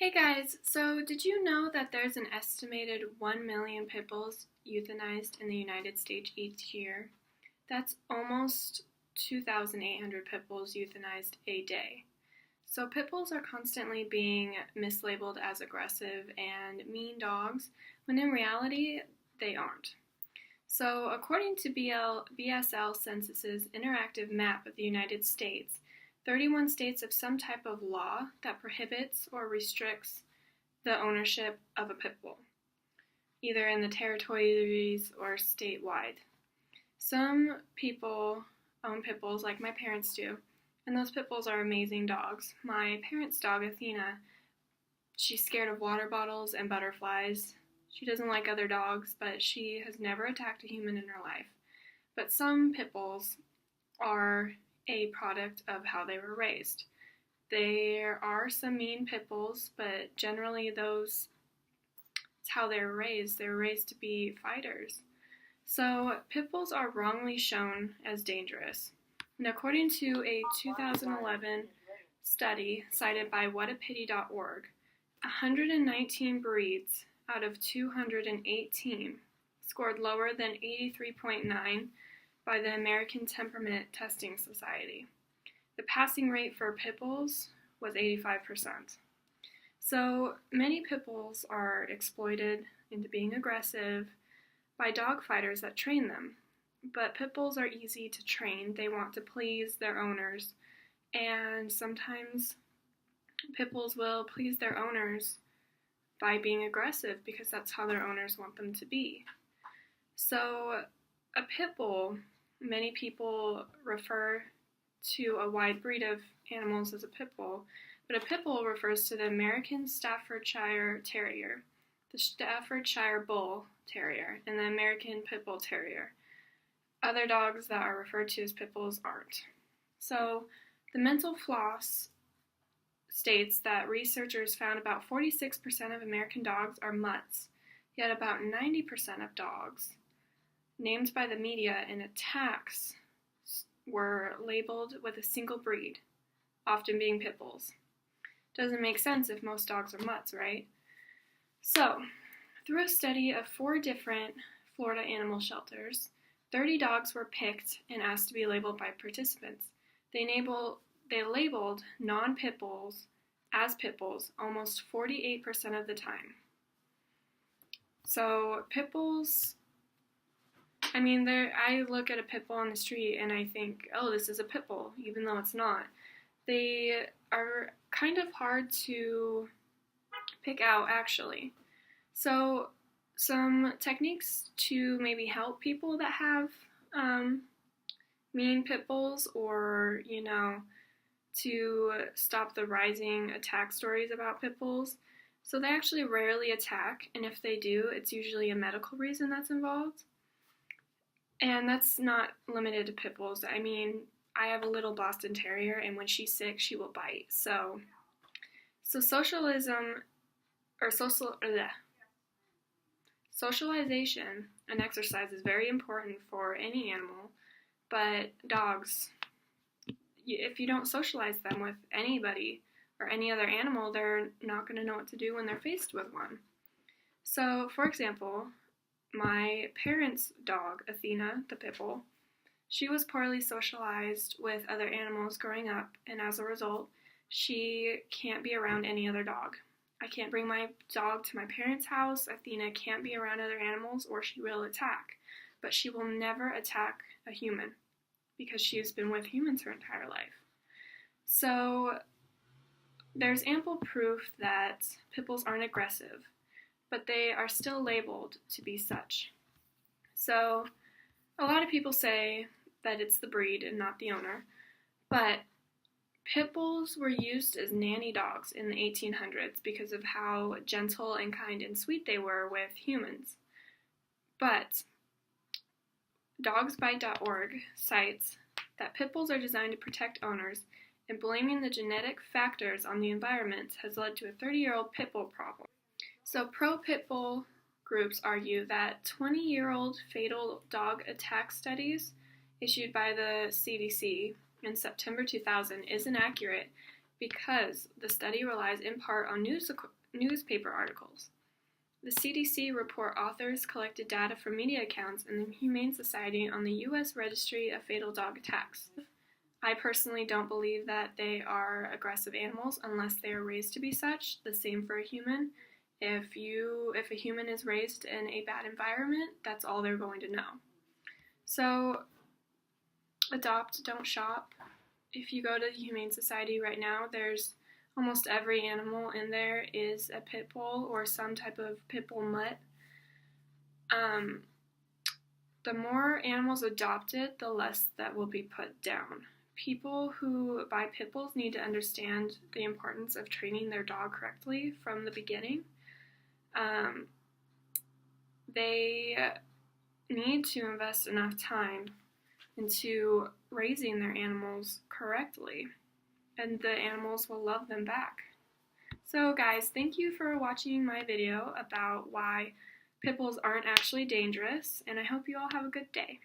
Hey guys, so did you know that there's an estimated 1 million pit bulls euthanized in the United States each year? That's almost 2,800 pit bulls euthanized a day. So pit bulls are constantly being mislabeled as aggressive and mean dogs, when in reality, they aren't. So according to BSL Census's interactive map of the United States, 31 states have some type of law that prohibits or restricts the ownership of a pit bull, either in the territories or statewide. Some people own pit bulls, like my parents do, and those pit bulls are amazing dogs. My parents' dog, Athena, she's scared of water bottles and butterflies. She doesn't like other dogs, but she has never attacked a human in her life. But some pit bulls are a product of how they were raised. There are some mean pit bulls, but generally it's how they were raised. They were raised to be fighters. So pit bulls are wrongly shown as dangerous. And according to a 2011 study cited by whatapity.org, 119 breeds out of 218 scored lower than 83.9 by the American Temperament Testing Society. The passing rate for pit bulls was 85%. So many pit bulls are exploited into being aggressive by dog fighters that train them. But pit bulls are easy to train. They want to please their owners, and sometimes pit bulls will please their owners by being aggressive because that's how their owners want them to be. So a pit bull, many people refer to a wide breed of animals as a pit bull, but a pit bull refers to the American Staffordshire Terrier, the Staffordshire Bull Terrier, and the American Pit Bull Terrier. Other dogs that are referred to as pit bulls aren't. So the Mental Floss states that researchers found about 46% of American dogs are mutts, yet about 90% of dogs named by the media in attacks were labeled with a single breed, often being pit bulls. Doesn't make sense if most dogs are mutts, right? So, through a study of 4 different Florida animal shelters, 30 dogs were picked and asked to be labeled by participants. They labeled non-pit bulls as pit bulls almost 48% of the time. So pit bulls, I look at a pit bull on the street and I think, oh, this is a pit bull, even though it's not. They are kind of hard to pick out, actually. So some techniques to maybe help people that have mean pit bulls, or, to stop the rising attack stories about pit bulls. So they actually rarely attack, and if they do, it's usually a medical reason that's involved. And that's not limited to pit bulls. I have a little Boston Terrier, and when she's sick, she will bite. So socialization and exercise is very important for any animal, but dogs, if you don't socialize them with anybody or any other animal, they're not going to know what to do when they're faced with one. So, for example, my parents' dog, Athena, the pit bull, she was poorly socialized with other animals growing up, and as a result, she can't be around any other dog. I can't bring my dog to my parents' house. Athena can't be around other animals, or she will attack. But she will never attack a human, because she's been with humans her entire life. So there's ample proof that pit bulls aren't aggressive, but they are still labeled to be such. So a lot of people say that it's the breed and not the owner, but pit bulls were used as nanny dogs in the 1800s because of how gentle and kind and sweet they were with humans. But dogsbite.org cites that pit bulls are designed to protect owners, and blaming the genetic factors on the environment has led to a 30-year-old pit bull problem. So pro-pit bull groups argue that 20-year-old fatal dog attack studies issued by the CDC in September 2000 is inaccurate because the study relies in part on newspaper articles. The CDC report authors collected data from media accounts in the Humane Society on the U.S. Registry of Fatal Dog Attacks. I personally don't believe that they are aggressive animals unless they are raised to be such. The same for a human. If a human is raised in a bad environment, that's all they're going to know. So, adopt, don't shop. If you go to the Humane Society right now, there's almost every animal in there is a pit bull or some type of pit bull mutt. The more animals adopted, the less that will be put down. People who buy pit bulls need to understand the importance of training their dog correctly from the beginning. They need to invest enough time into raising their animals correctly, and the animals will love them back. So guys, thank you for watching my video about why pit bulls aren't actually dangerous, and I hope you all have a good day.